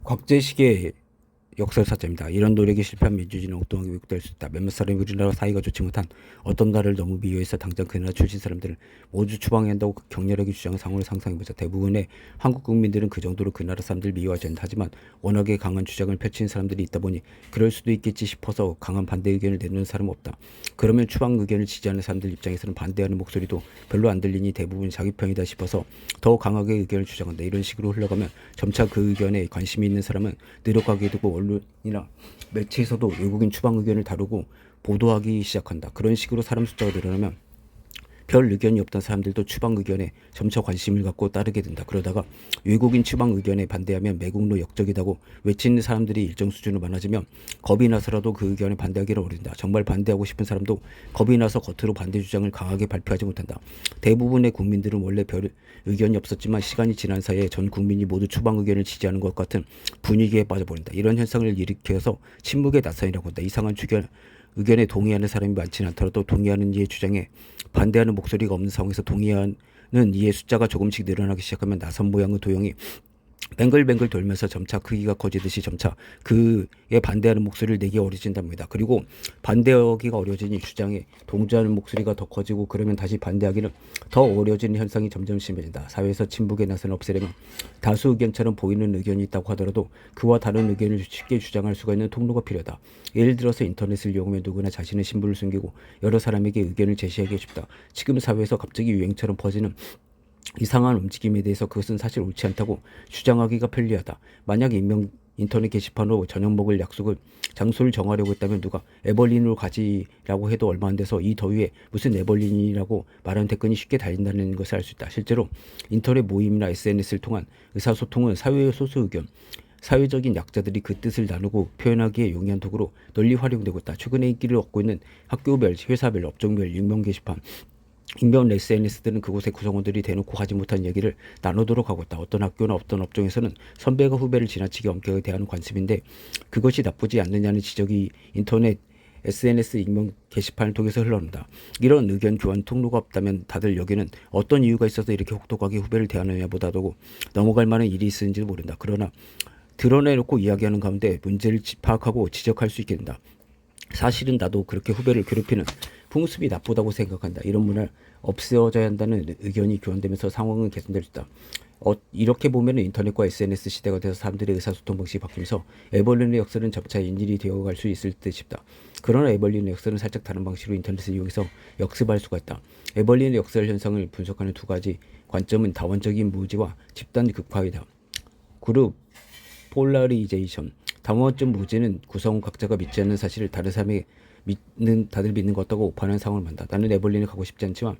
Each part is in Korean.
곽재식의 역설사자입니다. 이런 노력이 실패한 민주주의는 엉뚱하게 왜곡될 수 있다. 몇몇 사람이 우리나라 사이가 좋지 못한 어떤 나라를 너무 미워해서 당장 그 나라 출신 사람들을 모두 추방해야 한다고 격렬하게 주장한 상황을 상상해보자. 대부분의 한국 국민들은 그 정도로 그 나라 사람들을 미워하지 않는다. 하지만 워낙에 강한 주장을 펼치는 사람들이 있다 보니 그럴 수도 있겠지 싶어서 강한 반대 의견을 내놓는 사람은 없다. 그러면 추방 의견을 지지하는 사람들 입장에서는 반대하는 목소리도 별로 안 들리니 대부분 자기 편이다 싶어서 더 강하게 의견을 주장한다. 이런 식으로 흘러가면 점차 그 의견에 관심이 있는 사람은 느려가게 되고 언론이나 매체에서도 외국인 추방 의견을 다루고 보도하기 시작한다. 그런 식으로 사람 숫자가 늘어나면 별 의견이 없던 사람들도 추방 의견에 점차 관심을 갖고 따르게 된다. 그러다가 외국인 추방 의견에 반대하면 매국노 역적이라고 외치는 사람들이 일정 수준으로 많아지면 겁이 나서라도 그 의견에 반대하기를 어린다. 정말 반대하고 싶은 사람도 겁이 나서 겉으로 반대 주장을 강하게 발표하지 못한다. 대부분의 국민들은 원래 별 의견이 없었지만 시간이 지난 사이에 전 국민이 모두 추방 의견을 지지하는 것 같은 분위기에 빠져버린다. 이런 현상을 일으켜서 침묵의 나선이라고 한다. 이상한 의견에 동의하는 사람이 많지는 않더라도 동의하는 이의 주장에 반대하는 목소리가 없는 상황에서 동의하는 이의 숫자가 조금씩 늘어나기 시작하면 나선 모양의 도형이 뱅글뱅글 돌면서 점차 크기가 커지듯이 점차 그에 반대하는 목소리를 내기 어려진답니다. 그리고 반대하기가 어려지니 주장에 동조하는 목소리가 더 커지고 그러면 다시 반대하기는 더 어려지는 현상이 점점 심해진다. 사회에서 친북의 낯을 없애려면 다수 의견처럼 보이는 의견이 있다고 하더라도 그와 다른 의견을 쉽게 주장할 수가 있는 통로가 필요하다. 예를 들어서 인터넷을 이용하면 누구나 자신의 신분을 숨기고 여러 사람에게 의견을 제시하기 쉽다. 지금 사회에서 갑자기 유행처럼 퍼지는 이상한 움직임에 대해서 그것은 사실 옳지 않다고 주장하기가 편리하다. 만약 인터넷 게시판으로 저녁 먹을 장소를 정하려고 했다면 누가 에벌린으로 가지라고 해도 얼마 안 돼서 이 더위에 무슨 에벌린이라고 말하는 댓글이 쉽게 달린다는 것을 알 수 있다. 실제로 인터넷 모임이나 SNS를 통한 의사소통은 사회의 소수 의견, 사회적인 약자들이 그 뜻을 나누고 표현하기에 용이한 도구로 널리 활용되고 있다. 최근에 인기를 얻고 있는 학교별, 회사별, 업종별 익명 게시판, 익명 SNS들은 그곳의 구성원들이 대놓고 하지 못한 얘기를 나누도록 하고 있다. 어떤 학교나 어떤 업종에서는 선배가 후배를 지나치게 엄격하게 대하는 관습인데 그것이 나쁘지 않느냐는 지적이 인터넷 SNS 익명 게시판을 통해서 흘러온다. 이런 의견 교환 통로가 없다면 다들 여기는 어떤 이유가 있어서 이렇게 혹독하게 후배를 대하느냐 보다도 넘어갈 만한 일이 있는지도 모른다. 그러나 드러내놓고 이야기하는 가운데 문제를 파악하고 지적할 수 있게 된다. 사실은 나도 그렇게 후배를 괴롭히는 풍습이 나쁘다고 생각한다. 이런 문화를 없애어져야 한다는 의견이 교환되면서 상황은 개선될 수 있다. 이렇게 보면 인터넷과 SNS 시대가 돼서 사람들의 의사소통 방식이 바뀌면서 에벌린의 역설은 점차 인질이 되어갈 수 있을 듯 싶다. 그러나 에벌린의 역설은 살짝 다른 방식으로 인터넷을 이용해서 역습할 수가 있다. 에벌린의 역설 현상을 분석하는 두 가지 관점은 다원적인 무지와 집단 극화이다. 그룹 폴라리제이션. 다원적 무지는 구성원 각자가 믿지 않는 사실을 다른 사람이 다들 믿는 것 같다고 오판하는 상황을 만다. 나는 에벌린에 가고 싶지 않지만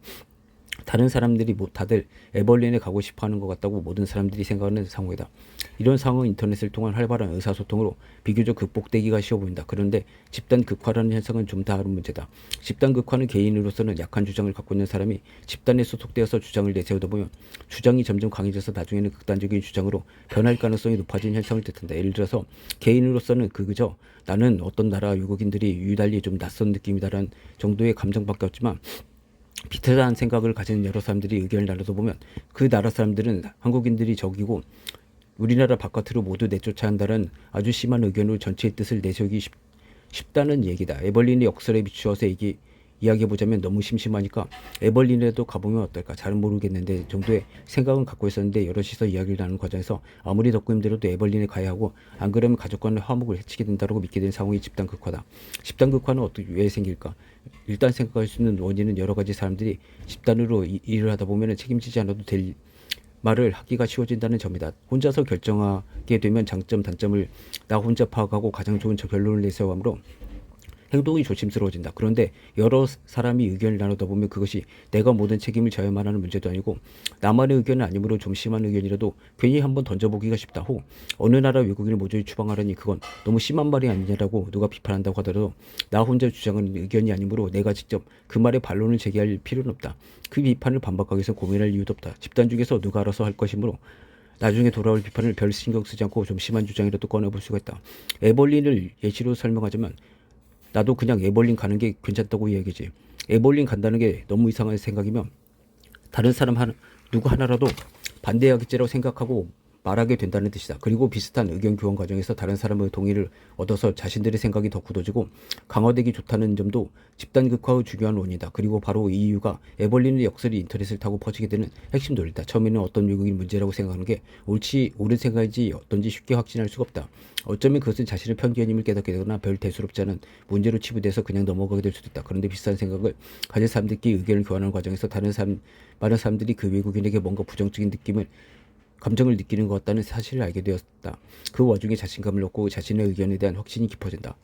다른 사람들이 다들 에벌린에 가고 싶어하는 것 같다고 모든 사람들이 생각하는 상황이다. 이런 상황은 인터넷을 통한 활발한 의사소통으로 비교적 극복되기가 쉬워 보인다. 그런데 집단 극화라는 현상은 좀 다른 문제다. 집단 극화는 개인으로서는 약한 주장을 갖고 있는 사람이 집단에 소속되어서 주장을 내세우다 보면 주장이 점점 강해져서 나중에는 극단적인 주장으로 변할 가능성이 높아진 현상을 뜻한다. 예를 들어서 개인으로서는 그저 나는 어떤 나라 외국인들이 유달리 좀 낯선 느낌이다라는 정도의 감정밖에 없지만 비슷한 생각을 가진 여러 사람들이 의견을 나누다 보면 그 나라 사람들은 한국인들이 적이고 우리나라 바깥으로 모두 내쫓아야 한다는 아주 심한 의견으로 전체의 뜻을 내세우기 쉽다는 얘기다. 에벌린의 역설에 비추어서 이야기해보자면 너무 심심하니까 에벌린에도 가보면 어떨까 잘은 모르겠는데 정도의 생각은 갖고 있었는데 여럿이서 이야기를 나누는 과정에서 아무리 덥고 힘들어도 에벌린에 가야 하고 안 그러면 가족 간의 화목을 해치게 된다고 믿게 된 상황이 집단 극화다. 집단 극화는 왜 생길까? 일단 생각할 수 있는 원인은 여러 가지. 사람들이 집단으로 일을 하다 보면 책임지지 않아도 될 말을 하기가 쉬워진다는 점이다. 혼자서 결정하게 되면 장점, 단점을 나 혼자 파악하고 가장 좋은 결론을 내세워하므로 행동이 조심스러워진다. 그런데 여러 사람이 의견을 나누다 보면 그것이 내가 모든 책임을 져야만 하는 문제도 아니고 나만의 의견은 아니므로 좀 심한 의견이라도 괜히 한번 던져보기가 쉽다. 혹 어느 나라 외국인을 모조리 추방하려니 그건 너무 심한 말이 아니냐라고 누가 비판한다고 하더라도 나 혼자 주장하는 의견이 아니므로 내가 직접 그 말에 반론을 제기할 필요는 없다. 그 비판을 반박하기 위해서 고민할 이유도 없다. 집단 중에서 누가 알아서 할 것이므로 나중에 돌아올 비판을 별 신경 쓰지 않고 좀 심한 주장이라도 꺼내볼 수가 있다. 에벌린을 예시로 설명하자면 나도 그냥 에벌린 가는 게 괜찮다고 이야기지. 에벌린 간다는 게 너무 이상한 생각이면 다른 사람 누구 하나라도 반대하겠지라고 생각하고 말하게 된다는 뜻이다. 그리고 비슷한 의견 교환 과정에서 다른 사람의 동의를 얻어서 자신들의 생각이 더 굳어지고 강화되기 좋다는 점도 집단 극화의 중요한 원인이다. 그리고 바로 이 이유가 에벌린의 역설이 인터넷을 타고 퍼지게 되는 핵심 논리다. 처음에는 어떤 외국인 문제라고 생각하는 게 옳은 생각인지 어떤지 쉽게 확신할 수가 없다. 어쩌면 그것은 자신의 편견임을 깨닫게 되거나 별 대수롭지 않은 문제로 치부돼서 그냥 넘어가게 될 수도 있다. 그런데 비슷한 생각을 가진 사람들끼리 의견을 교환하는 과정에서 많은 사람들이 그 외국인에게 뭔가 부정적인 감정을 느끼는 것 같다는 사실을 알게 되었다. 그 와중에 자신감을 얻고 자신의 의견에 대한 확신이 깊어진다.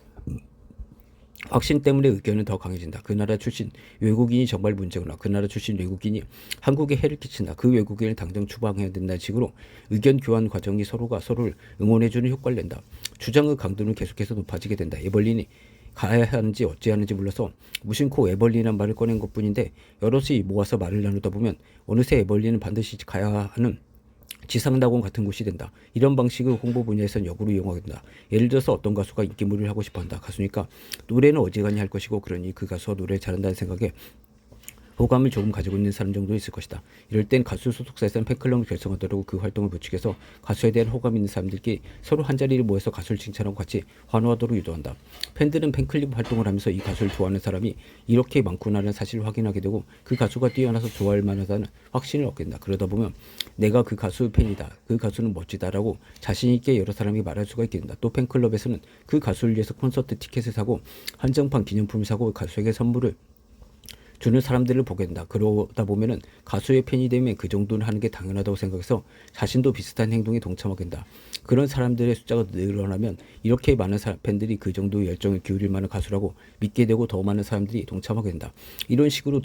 확신 때문에 의견은 더 강해진다. 그 나라 출신 외국인이 정말 문제구나. 그 나라 출신 외국인이 한국에 해를 끼친다. 그 외국인을 당장 추방해야 된다는 식으로 의견 교환 과정이 서로가 서로를 응원해주는 효과를 낸다. 주장의 강도는 계속해서 높아지게 된다. 에벌린이 가야 하는지 어찌하는지 몰라서 무심코 에벌린이란 말을 꺼낸 것뿐인데 여럿이 모아서 말을 나누다 보면 어느새 에벌린은 반드시 가야 하는 지상낙원 같은 곳이 된다. 이런 방식을 홍보 분야에선 역으로 이용하게 된다. 예를 들어서 어떤 가수가 인기물을 하고 싶어한다. 가수니까 노래는 어지간히 할 것이고 그러니 그 가수가 노래를 잘한다는 생각에 호감을 조금 가지고 있는 사람 정도 있을 것이다. 이럴 땐 가수 소속사에서는 팬클럽을 결성하도록 그 활동을 부추겨서 가수에 대한 호감 있는 사람들끼리 서로 한자리를 모여서 가수를 칭찬하고 같이 환호하도록 유도한다. 팬들은 팬클럽 활동을 하면서 이 가수를 좋아하는 사람이 이렇게 많구나라는 사실을 확인하게 되고 그 가수가 뛰어나서 좋아할 만하다는 확신을 얻게 된다. 그러다 보면 내가 그 가수 팬이다. 그 가수는 멋지다라고 자신 있게 여러 사람이 말할 수가 있게 된다. 또 팬클럽에서는 그 가수를 위해서 콘서트 티켓을 사고 한정판 기념품을 사고 가수에게 선물을 주는 사람들을 보게 된다. 그러다 보면은 가수의 팬이 되면 그 정도는 하는 게 당연하다고 생각해서 자신도 비슷한 행동에 동참하게 된다. 그런 사람들의 숫자가 늘어나면 이렇게 많은 팬들이 그 정도 열정을 기울일 만한 가수라고 믿게 되고 더 많은 사람들이 동참하게 된다. 이런 식으로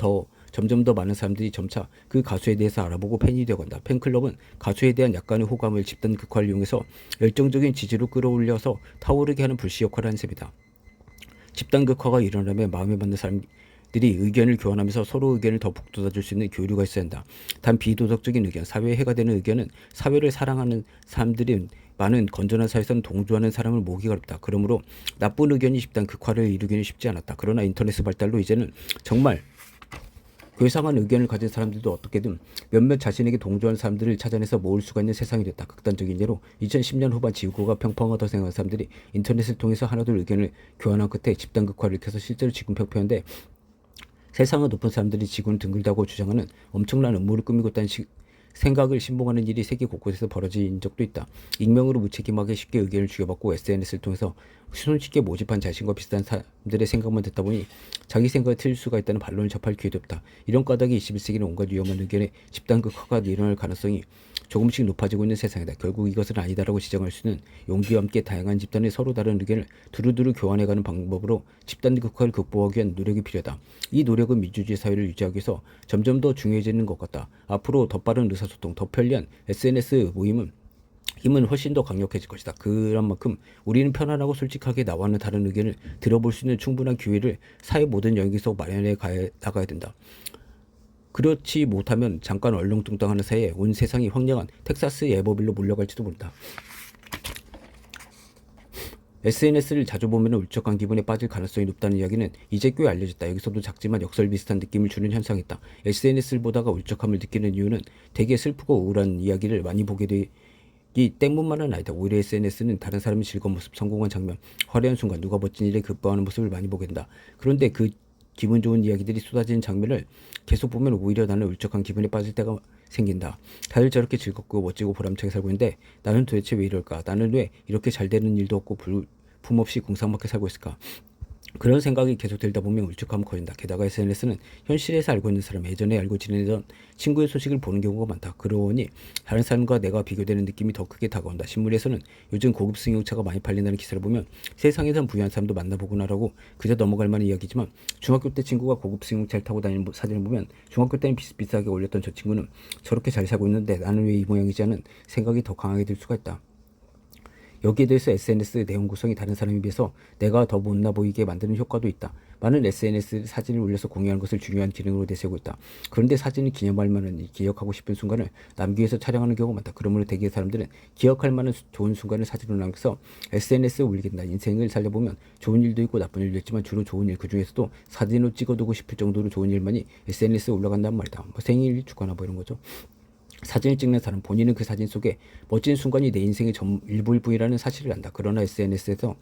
점점 더 많은 사람들이 점차 그 가수에 대해서 알아보고 팬이 되어간다. 팬클럽은 가수에 대한 약간의 호감을 집단 극화를 이용해서 열정적인 지지로 끌어올려서 타오르게 하는 불씨 역할을 하는 셈이다. 집단 극화가 일어나면 마음에 맞는 사람들이 의견을 교환하면서 서로 의견을 더 북돋아줄 수 있는 교류가 있어야 한다. 단 비도덕적인 의견, 사회에 해가 되는 의견은 사회를 사랑하는 사람들이 많은 건전한 사회에서는 동조하는 사람을 모으기가 어렵다. 그러므로 나쁜 의견이 집단 극화를 이루기는 쉽지 않았다. 그러나 인터넷 발달로 이제는 정말 괴상한 의견을 가진 사람들도 어떻게든 몇몇 자신에게 동조하는 사람들을 찾아내서 모을 수가 있는 세상이 됐다. 극단적인 예로 2010년 후반 지구가 평평하다고 생각하는 사람들이 인터넷을 통해서 하나둘 의견을 교환한 끝에 집단 극화를 일으켜서 실제로 지금 평평한데 세상의 높은 사람들이 지구는 둥글다고 주장하는 엄청난 음모를 꾸미고 있다는 생각을 신봉하는 일이 세계 곳곳에서 벌어진 적도 있다. 익명으로 무책임하게 쉽게 의견을 주고받고 SNS를 통해서 손쉽게 모집한 자신과 비슷한 사람들의 생각만 듣다 보니 자기 생각이 틀릴 수가 있다는 반론을 접할 기회도 없다. 이런 까닭이 21세기는 온갖 위험한 의견의 집단 극화가 일어날 가능성이 조금씩 높아지고 있는 세상이다. 결국 이것은 아니다라고 지정할 수는 용기와 함께 다양한 집단의 서로 다른 의견을 두루두루 교환해가는 방법으로 집단 극화를 극복하기 위한 노력이 필요하다. 이 노력은 민주주의 사회를 유지하기 위해서 점점 더 중요해지는 것 같다. 앞으로 더 빠른 의사소통, 더 편리한 SNS 모임은 힘은 훨씬 더 강력해질 것이다. 그런 만큼 우리는 편안하고 솔직하게 나와는 다른 의견을 들어볼 수 있는 충분한 기회를 사회 모든 영역에서 마련해 나가야 된다. 그렇지 못하면 잠깐 얼렁뚱땅하는 사이에 온 세상이 황량한 텍사스 예버빌로 몰려갈지도 모른다. SNS를 자주 보면 울적한 기분에 빠질 가능성이 높다는 이야기는 이제 꽤 알려졌다. 여기서도 작지만 역설 비슷한 느낌을 주는 현상이 있다. SNS를 보다가 울적함을 느끼는 이유는 되게 슬프고 우울한 이야기를 많이 보게 되기 때문만은 아니다. 오히려 SNS는 다른 사람의 즐거운 모습, 성공한 장면, 화려한 순간, 누가 멋진 일에 기뻐하는 모습을 많이 보게 된다. 그런데 그 기분 좋은 이야기들이 쏟아지는 장면을 계속 보면 오히려 나는 울적한 기분에 빠질 때가 생긴다. 다들 저렇게 즐겁고 멋지고 보람차게 살고 있는데 나는 도대체 왜 이럴까? 나는 왜 이렇게 잘 되는 일도 없고 불품 없이 공상밖에 살고 있을까? 그런 생각이 계속 들다 보면 울적함은 커진다. 게다가 SNS는 현실에서 알고 있는 사람, 예전에 알고 지내던 친구의 소식을 보는 경우가 많다. 그러니 다른 사람과 내가 비교되는 느낌이 더 크게 다가온다. 신문에서는 요즘 고급 승용차가 많이 팔린다는 기사를 보면 세상에선 부유한 사람도 만나보구나라고 그저 넘어갈 만한 이야기지만 중학교 때 친구가 고급 승용차를 타고 다니는 사진을 보면 중학교 때는 비슷비슷하게 올렸던 저 친구는 저렇게 잘 살고 있는데 나는 왜 이 모양이지 않은 생각이 더 강하게 들 수가 있다. 여기에 대해서 SNS 내용 구성이 다른 사람에 비해서 내가 더 못나 보이게 만드는 효과도 있다. 많은 SNS 사진을 올려서 공유하는 것을 중요한 기능으로 내세우고 있다. 그런데 사진이 기념할 만한 기억하고 싶은 순간을 남기기 위해서 촬영하는 경우가 많다. 그러므로 대개 사람들은 기억할 만한 좋은 순간을 사진으로 남겨서 SNS에 올리게 된다. 인생을 살려보면 좋은 일도 있고 나쁜 일도 있지만 주로 좋은 일, 그 중에서도 사진으로 찍어두고 싶을 정도로 좋은 일만이 SNS에 올라간다는 말이다. 뭐 생일 축하나 뭐 이런 거죠. 사진을 찍는 사람 본인은 그 사진 속에 멋진 순간이 내 인생의 일부일 뿐이라는 사실을 안다. 그러나 SNS에서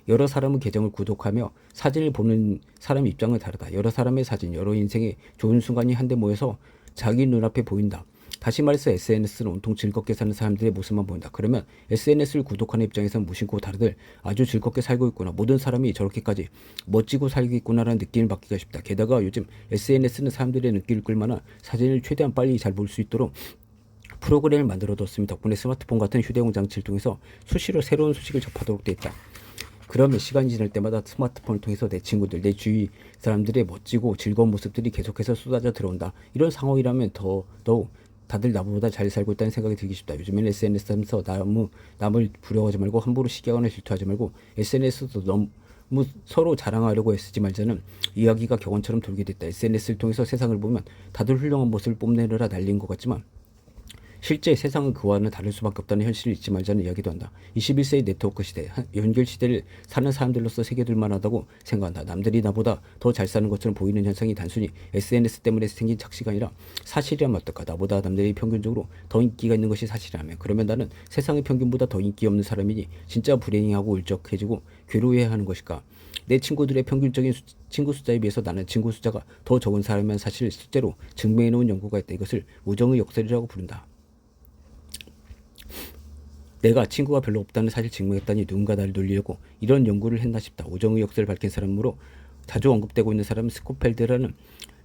여러 사람의 계정을 구독하며 사진을 보는 사람 입장은 다르다. 여러 사람의 사진, 여러 인생의 좋은 순간이 한데 모여서 자기 눈앞에 보인다. 다시 말해서 SNS는 온통 즐겁게 사는 사람들의 모습만 보인다. 그러면 SNS를 구독하는 입장에서는 무심코 다르들 아주 즐겁게 살고 있구나. 모든 사람이 저렇게까지 멋지고 살고 있구나라는 느낌을 받기가 쉽다. 게다가 요즘 SNS는 사람들의 눈길을 끌만한 사진을 최대한 빨리 잘 볼 수 있도록 프로그램을 만들어뒀으니 덕분에 스마트폰 같은 휴대용 장치를 통해서 수시로 새로운 소식을 접하도록 돼 있다. 그러면 시간이 지날 때마다 스마트폰을 통해서 내 친구들, 내 주위 사람들의 멋지고 즐거운 모습들이 계속해서 쏟아져 들어온다. 이런 상황이라면 더더욱 다들 나보다 잘 살고 있다는 생각이 들기 쉽다. 요즘에는 SNS 하면서 남을 부러워하지 말고 함부로 시기하거나 질투하지 말고 SNS도 너무 서로 자랑하려고 애쓰지 말자는 이야기가 격언처럼 돌게 됐다. SNS를 통해서 세상을 보면 다들 훌륭한 모습을 뽐내느라 난리인 것 같지만 실제 세상은 그와는 다를 수밖에 없다는 현실을 잊지 말자는 이야기도 한다. 21세기 네트워크 시대, 연결 시대를 사는 사람들로서 새겨둘 만하다고 생각한다. 남들이 나보다 더 잘 사는 것처럼 보이는 현상이 단순히 SNS 때문에 생긴 착시가 아니라 사실이라면 어떨까? 나보다 남들이 평균적으로 더 인기가 있는 것이 사실이라면 그러면 나는 세상의 평균보다 더 인기 없는 사람이니 진짜 불행하고 울적해지고 괴로워해야 하는 것일까? 내 친구들의 평균적인 친구 숫자에 비해서 나는 친구 숫자가 더 적은 사람이란 사실을 실제로 증명해놓은 연구가 있다. 이것을 우정의 역설이라고 부른다. 내가 친구가 별로 없다는 사실 증명했다니 누군가 나를 놀리려고 이런 연구를 했나 싶다. 우정의 역사를 밝힌 사람으로 자주 언급되고 있는 사람은 스코펠드라는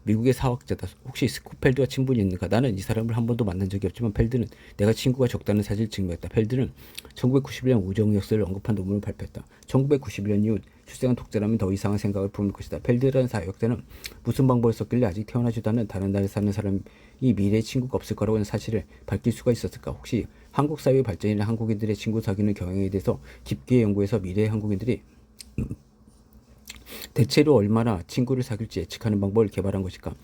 미국의 사학자다. 혹시 스코펠드와 친분이 있는가? 나는 이 사람을 한 번도 만난 적이 없지만 펠드는 내가 친구가 적다는 사실을 증명했다. 펠드는 1991년 우정의 역사를 언급한 논문을 발표했다. 1991년 이후 출생한 독자라면 더 이상한 생각을 품을 것이다. 펠드라는 사역자는 무슨 방법을 썼길래 아직 태어나지도 않은 다른 나라에 사는 사람이 미래에 친구가 없을 거라고 하는 사실을 밝힐 수가 있었을까? 혹시 한국 사회의 발전이나 한국인들의 친구 사귀는 경향에 대해서 깊게 연구해서 미래의 한국인들이 대체로 얼마나 친구를 사귈지 예측하는 방법을 개발한 것일까?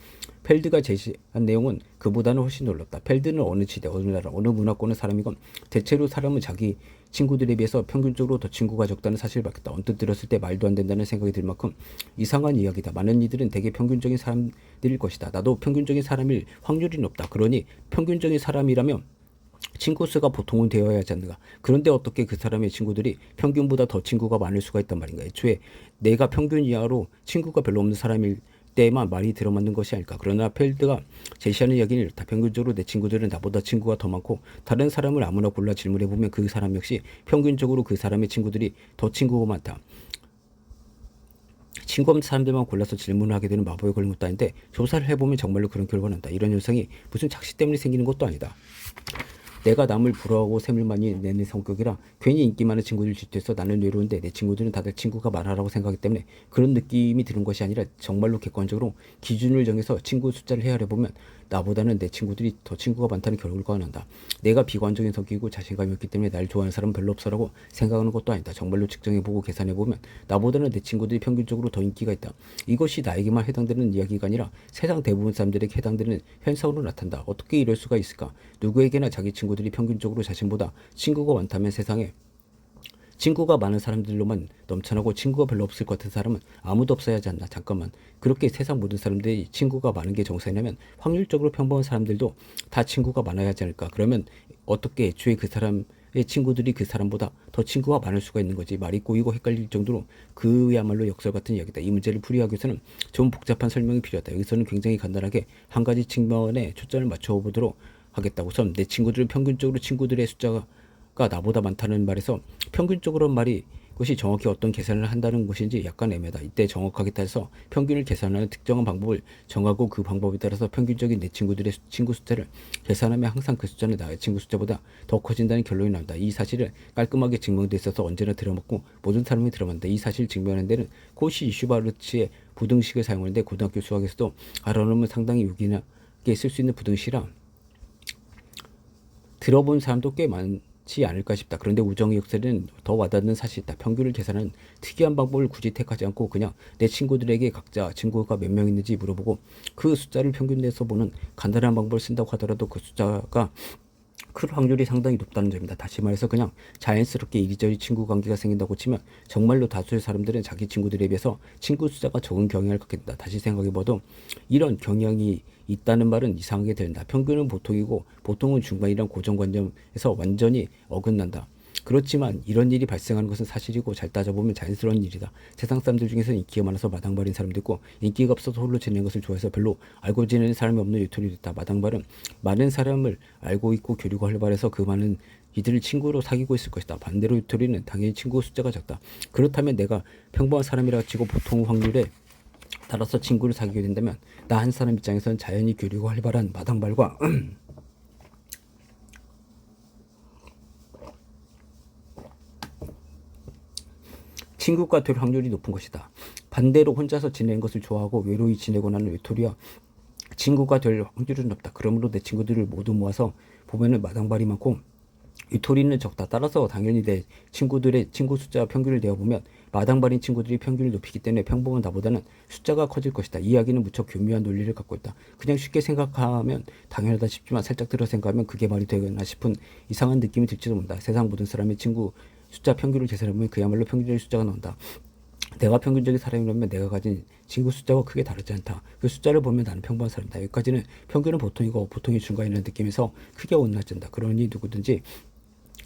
펠드가 제시한 내용은 그보다는 훨씬 놀랍다. 펠드는 어느 시대, 어느 나라, 어느 문화권의 사람이건 대체로 사람은 자기 친구들에 비해서 평균적으로 더 친구가 적다는 사실을 밝혔다. 언뜻 들었을 때 말도 안 된다는 생각이 들 만큼 이상한 이야기다. 많은 이들은 되게 평균적인 사람들일 것이다. 나도 평균적인 사람일 확률이 높다. 그러니 평균적인 사람이라면 친구 수가 보통은 되어야 하지 않는가. 그런데 어떻게 그 사람의 친구들이 평균보다 더 친구가 많을 수가 있단 말인가. 애초에 내가 평균 이하로 친구가 별로 없는 사람일 때만 말이 들어맞는 것이 아닐까. 그러나 펠드가 제시하는 이야기는 이렇다. 평균적으로 내 친구들은 나보다 친구가 더 많고 다른 사람을 아무나 골라 질문해보면 그 사람 역시 평균적으로 그 사람의 친구들이 더 친구가 많다. 친구 없는 사람들만 골라서 질문을 하게 되는 마법에 걸린 것도 아닌데 조사를 해보면 정말로 그런 결과가 난다. 이런 현상이 무슨 착시 때문에 생기는 것도 아니다. 내가 남을 부러워하고 샘을 많이 내는 성격이라 괜히 인기 많은 친구들 질투해서 나는 외로운데 내 친구들은 다들 친구가 많아라고 생각하기 때문에 그런 느낌이 드는 것이 아니라 정말로 객관적으로 기준을 정해서 친구 숫자를 헤아려보면 나보다는 내 친구들이 더 친구가 많다는 결과가 난다. 내가 비관적인 성격이고 자신감이 없기 때문에 날 좋아하는 사람은 별로 없어라고 생각하는 것도 아니다. 정말로 측정해보고 계산해보면 나보다는 내 친구들이 평균적으로 더 인기가 있다. 이것이 나에게만 해당되는 이야기가 아니라 세상 대부분 사람들에게 해당되는 현상으로 나타난다. 어떻게 이럴 수가 있을까? 누구에게나 자기 친구들이 평균적으로 자신보다 친구가 많다면 세상에 친구가 많은 사람들로만 넘쳐나고 친구가 별로 없을 것 같은 사람은 아무도 없어야 하지 않나. 잠깐만, 그렇게 세상 모든 사람들이 친구가 많은 게 정상이라면 확률적으로 평범한 사람들도 다 친구가 많아야 하지 않을까. 그러면 어떻게 애초에 그 사람의 친구들이 그 사람보다 더 친구가 많을 수가 있는 거지. 말이 꼬이고 헷갈릴 정도로 그야말로 역설 같은 이야기다. 이 문제를 풀이하기 위해서는 좀 복잡한 설명이 필요하다. 여기서는 굉장히 간단하게 한 가지 측면에 초점을 맞춰보도록 하겠다. 우선 내 친구들은 평균적으로 친구들의 숫자가 나보다 많다는 말에서 평균적으로는 말이 그것이 정확히 어떤 계산을 한다는 것인지 약간 애매하다. 이때 정확하게 따라서 평균을 계산하는 특정한 방법을 정하고 그 방법에 따라서 평균적인 내 친구들의 친구 숫자를 계산하면 항상 그 숫자는 나의 친구 숫자보다 더 커진다는 결론이 나온다. 이 사실을 깔끔하게 증명돼 있어서 언제나 들어맞고 모든 사람이 들어맞는다. 이 사실을 증명하는 데는 코시 슈바르츠의 부등식을 사용하는데 고등학교 수학에서도 알아놓으면 상당히 유기하게 쓸 수 있는 부등식이라 들어본 사람도 꽤 많지 않을까 싶다. 그런데 우정의 역사는 더 와닿는 사실이 있다. 평균을 계산하는 특이한 방법을 굳이 택하지 않고 그냥 내 친구들에게 각자 친구가 몇 명 있는지 물어보고 그 숫자를 평균 내서 보는 간단한 방법을 쓴다고 하더라도 그 숫자가 클 확률이 상당히 높다는 점입니다. 다시 말해서 그냥 자연스럽게 이리저리 친구 관계가 생긴다고 치면 정말로 다수의 사람들은 자기 친구들에 비해서 친구 숫자가 적은 경향을 갖게 된다. 다시 생각해봐도 이런 경향이 있다는 말은 이상하게 들린다. 평균은 보통이고 보통은 중간이란 고정관념에서 완전히 어긋난다. 그렇지만 이런 일이 발생하는 것은 사실이고 잘 따져보면 자연스러운 일이다. 세상 사람들 중에서는 인기가 많아서 마당발인 사람도 있고 인기가 없어서 홀로 지내는 것을 좋아해서 별로 알고 지내는 사람이 없는 유토리도 있다. 마당발은 많은 사람을 알고 있고 교류가 활발해서 그 많은 이들을 친구로 사귀고 있을 것이다. 반대로 유토리는 당연히 친구 숫자가 적다. 그렇다면 내가 평범한 사람이라 치고 보통 확률에 따라서 친구를 사귀게 된다면 나 한 사람 입장에서는 자연히 교류가 활발한 마당발과 친구가 될 확률이 높은 것이다. 반대로 혼자서 지내는 것을 좋아하고 외로이 지내고 나는 외톨이와 친구가 될 확률은 높다. 그러므로 내 친구들을 모두 모아서 보면은 마당발이 많고 유토리는 적다. 따라서 당연히 내 친구들의 친구 숫자 평균을 내어보면 마당발인 친구들이 평균을 높이기 때문에 평범한 나보다는 숫자가 커질 것이다. 이 이야기는 무척 교묘한 논리를 갖고 있다. 그냥 쉽게 생각하면 당연하다 싶지만 살짝 들어 생각하면 그게 말이 되나 싶은 이상한 느낌이 들지도 모른다. 세상 모든 사람의 친구 숫자 평균을 계산해보면 그야말로 평균적인 숫자가 나온다. 내가 평균적인 사람이라면 내가 가진 친구 숫자와 크게 다르지 않다. 그 숫자를 보면 나는 평범한 사람이다. 여기까지는 평균은 보통이고 보통이 중간이라는 느낌에서 크게 온나진다. 그러니 누구든지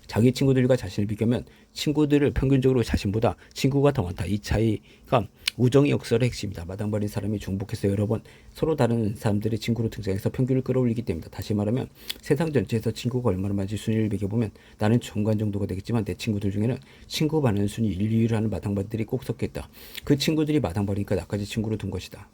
자기 친구들과 자신을 비교하면 친구들을 평균적으로 자신보다 친구가 더 많다. 이 차이가 우정의 역설의 핵심이다. 마당발인 사람이 중복해서 여러 번 서로 다른 사람들의 친구로 등장해서 평균을 끌어올리기 때문이다. 다시 말하면 세상 전체에서 친구가 얼마나 많은지 순위를 매겨보면 나는 중간 정도가 되겠지만 내 친구들 중에는 친구 많은 순위 1, 2위를 하는 마당발들이 꼭 섞여 있다. 그 친구들이 마당발이니까 나까지 친구로 둔 것이다.